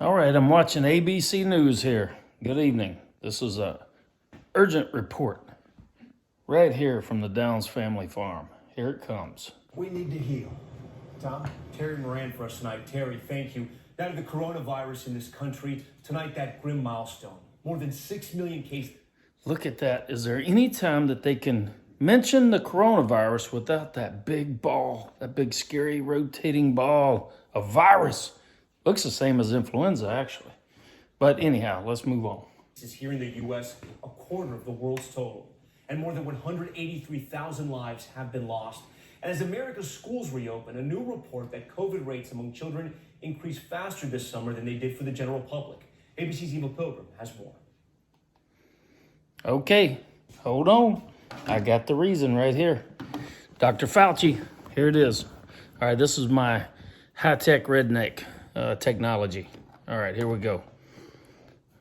All right, I'm watching ABC News here. Good evening. This is a urgent report right here from the Downs family farm. Here it comes. We need to heal. Tom? Terry Moran for us tonight. Terry, thank you. Now to the coronavirus in this country. Tonight, that grim milestone. More than 6 million cases. Look at that. Is there any time that they can mention the coronavirus without that big ball, that big scary rotating ball of virus? Looks the same as influenza, actually. But anyhow, let's move on. This is here in the U.S., a quarter of the world's total. And more than 183,000 lives have been lost. And as America's schools reopen, a new report that COVID rates among children increased faster this summer than they did for the general public. ABC's Eva Pilgrim has more. Okay, hold on. I got the reason right here. Dr. Fauci, here it is. All right, this is my high-tech redneck technology. All right, here we go.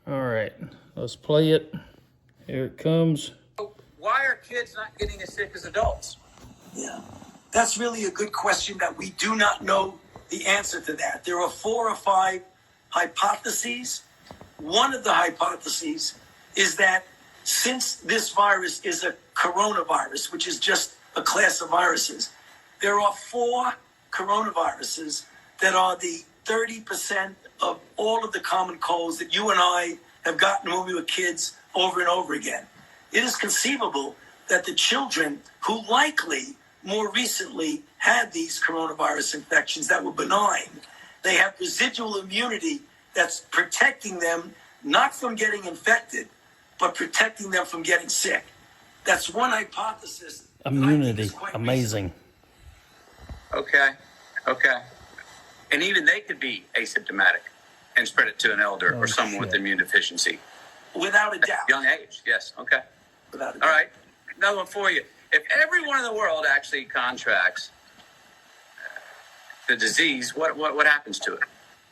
All right, let's play it. Here it comes. Why are kids not getting as sick as adults? Yeah, that's really a good question that we do not know the answer to that. There are 4 or 5 hypotheses. One of the hypotheses is that since this virus is a coronavirus, which is just a class of viruses, there are 4 coronaviruses that are the 30% of all of the common colds that you and I have gotten when we were kids over and over again. It is conceivable that the children who likely more recently had these coronavirus infections that were benign, they have residual immunity that's protecting them not from getting infected, but protecting them from getting sick. That's one hypothesis. Immunity, amazing. Okay. And even they could be asymptomatic and spread it to an elder or someone with immune deficiency. Without a doubt. Young age, yes. Okay. Without a doubt. All right. Another one for you. If everyone in the world actually contracts the disease, what happens to it?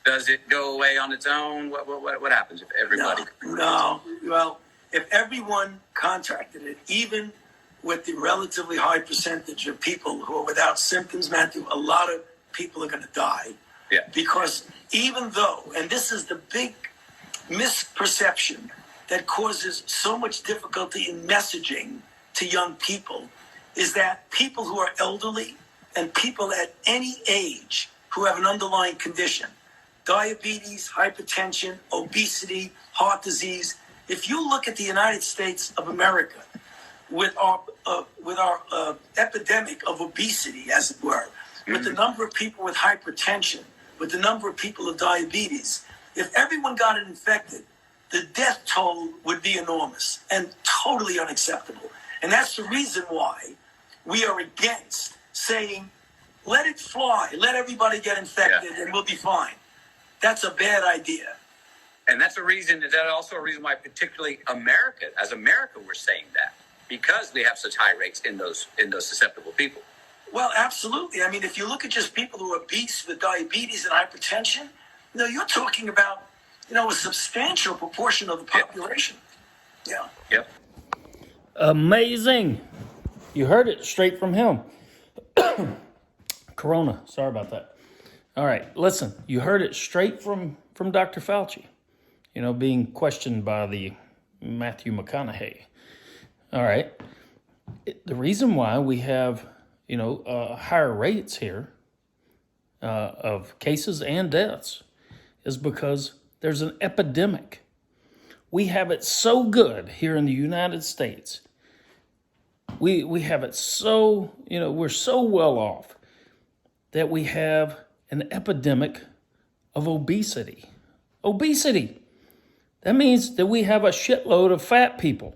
Does it go away on its own? What happens if everybody? No. Well, if everyone contracted it, even with the relatively high percentage of people who are without symptoms, Matthew, a lot of people are going to die. Yeah. Because even though, and this is the big misperception that causes so much difficulty in messaging to young people, is that people who are elderly and people at any age who have an underlying condition, diabetes, hypertension, obesity, heart disease. If you look at the United States of America with our epidemic of obesity, as it were, with the number of people with hypertension, with the number of people with diabetes, if everyone got it infected, the death toll would be enormous and totally unacceptable. And that's the reason why we are against saying, let it fly, let everybody get infected and we'll be fine. That's a bad idea. And that's a reason, is that also a reason why particularly America, as America, we're saying that? Because we have such high rates in those susceptible people. Well, absolutely. I mean, if you look at just people who are obese with diabetes and hypertension, you're talking about, a substantial proportion of the population. Yeah. Yep. Amazing. You heard it straight from him. Corona. Sorry about that. All right. Listen, you heard it straight from Dr. Fauci, being questioned by the Matthew McConaughey. All right. The reason why we have, higher rates here of cases and deaths is because there's an epidemic. We have it so good here in the United States. We have it so, we're so well off that we have an epidemic of obesity. Obesity. That means that we have a shitload of fat people.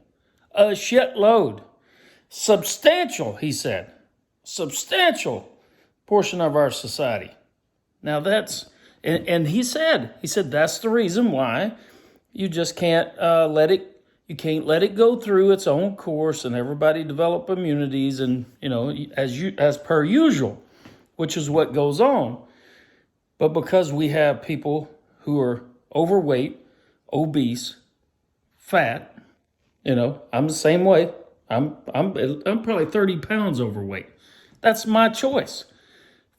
A shitload. Substantial, he said. Substantial portion of our society. Now that's, and he said that's the reason why you just can't let it go through its own course and everybody develop immunities and, as per usual, which is what goes on. But because we have people who are overweight, obese, fat, I'm the same way. I'm probably 30 pounds overweight. That's my choice.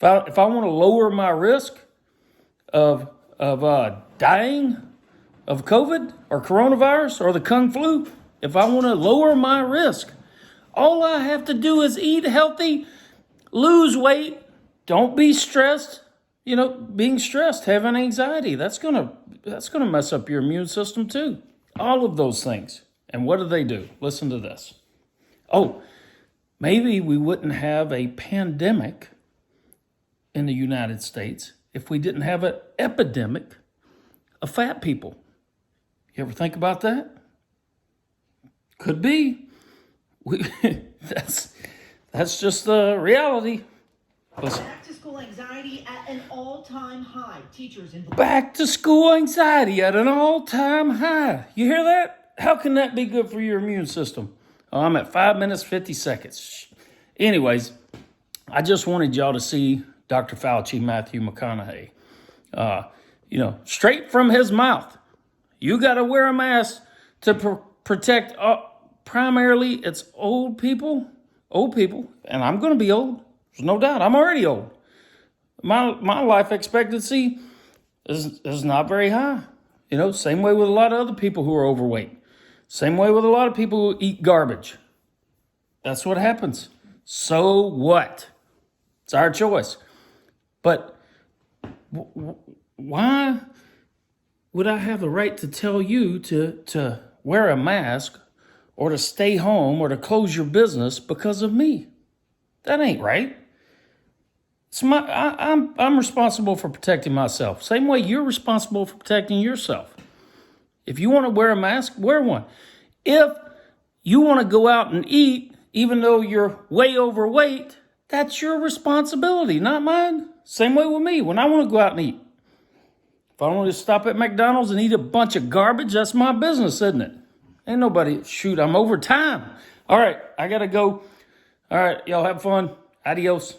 If I want to lower my risk of dying of COVID or coronavirus or the Kung flu, if I want to lower my risk, all I have to do is eat healthy, lose weight, don't be stressed. You know, being stressed, having anxiety, that's gonna mess up your immune system too. All of those things. And what do? Listen to this. Oh, maybe we wouldn't have a pandemic in the United States if we didn't have an epidemic of fat people. You ever think about that? Could be. That's just the reality. Listen. Back to school anxiety at an all-time high. Teachers in Back to school anxiety at an all-time high. You hear that? How can that be good for your immune system? Oh, I'm at 5 minutes, 50 seconds. Anyways, I just wanted y'all to see Dr. Fauci, Matthew McConaughey. Straight from his mouth. You got to wear a mask to protect, primarily it's old people, and I'm going to be old. There's no doubt. I'm already old. My life expectancy is not very high. Same way with a lot of other people who are overweight. Same way with a lot of people who eat garbage. That's what happens. So what? It's our choice. But why would I have the right to tell you to wear a mask or to stay home or to close your business because of me? That ain't right. I'm responsible for protecting myself. Same way you're responsible for protecting yourself. If you want to wear a mask, wear one. If you want to go out and eat, even though you're way overweight, that's your responsibility, not mine. Same way with me when I want to go out and eat. If I want to stop at McDonald's and eat a bunch of garbage, that's my business, isn't it? Ain't nobody, shoot, I'm over time. All right, I got to go. All right, y'all have fun. Adios.